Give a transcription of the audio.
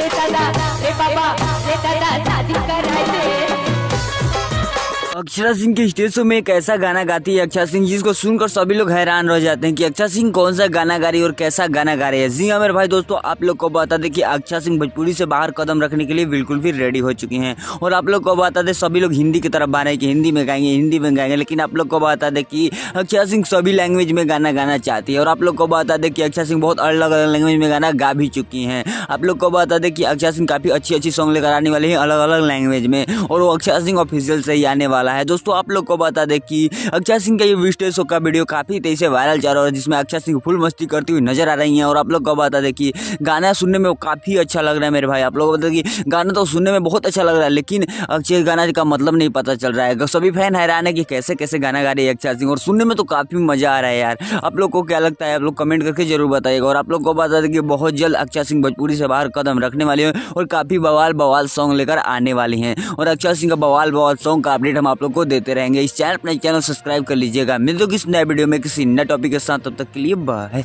रे दादा रे बाबा रे दादा शादी करायचे। अक्षरा सिंह के स्टेज शो में एक ऐसा गाना गाती है अक्षरा सिंह जिसको सुनकर सभी लोग हैरान रह जाते हैं कि अक्षरा सिंह कौन सा गाना गा रही है और कैसा गाना गा रही है। जी हाँ मेरे भाई दोस्तों, आप लोग को बता दें कि अक्षरा सिंह भोजपुरी से बाहर कदम रखने के लिए बिल्कुल भी रेडी हो चुकी हैं। और आप लोग को बता दें सभी लोग हिंदी की तरफ आ रहे हैं कि हिंदी में गाएंगे, लेकिन आप लोग को बता दें कि अक्षरा सिंह सभी लैंग्वेज में गाना गाना चाहती है। और आप लोग को बता दें कि अक्षरा सिंह बहुत अलग अलग लैंग्वेज में गाना गा भी चुकी हैं। आप लोग को बता दें कि अक्षरा सिंह काफ़ी अच्छी अच्छी सॉन्ग लेकर आने वाली है अलग अलग लैंग्वेज में, और वो अक्षरा सिंह ऑफिशियल से ही आने वाला है। दोस्तों आप लोग को बता दें कि अक्षरा सिंह का ये स्टेज शो का वीडियो काफी तेजी से वायरल चल रहा है जिसमें अक्षरा सिंह फुल मस्ती करती हुई नजर आ रही हैं। और आप लोग को बता दें कि गाना सुनने में काफी अच्छा लग रहा है मेरे भाई। आप लोग को बता दें कि गाना तो सुनने में बहुत अच्छा लग रहा है, लेकिन अक्षय गाना का मतलब नहीं पता चल रहा है। सभी फैन हैरान है कि कैसे कैसे गाना गा रही है अक्षरा सिंह, और सुनने में तो काफी मजा आ रहा है यार। आप लोग को क्या लगता है आप लोग कमेंट करके जरूर बताइएगा। और आप लोग को बता दें कि बहुत जल्द अक्षरा सिंह भोजपुरी से बाहर कदम रखने वाली है और काफी बवाल सॉन्ग लेकर आने वाली हैं। और अक्षरा सिंह का बवाल सॉन्ग का अपडेट हम आप लोग को देते रहेंगे। इस चैनल सब्सक्राइब कर लीजिएगा। मिलते हैं किसी नए वीडियो में किसी नए टॉपिक के साथ, तब तक के लिए बाय।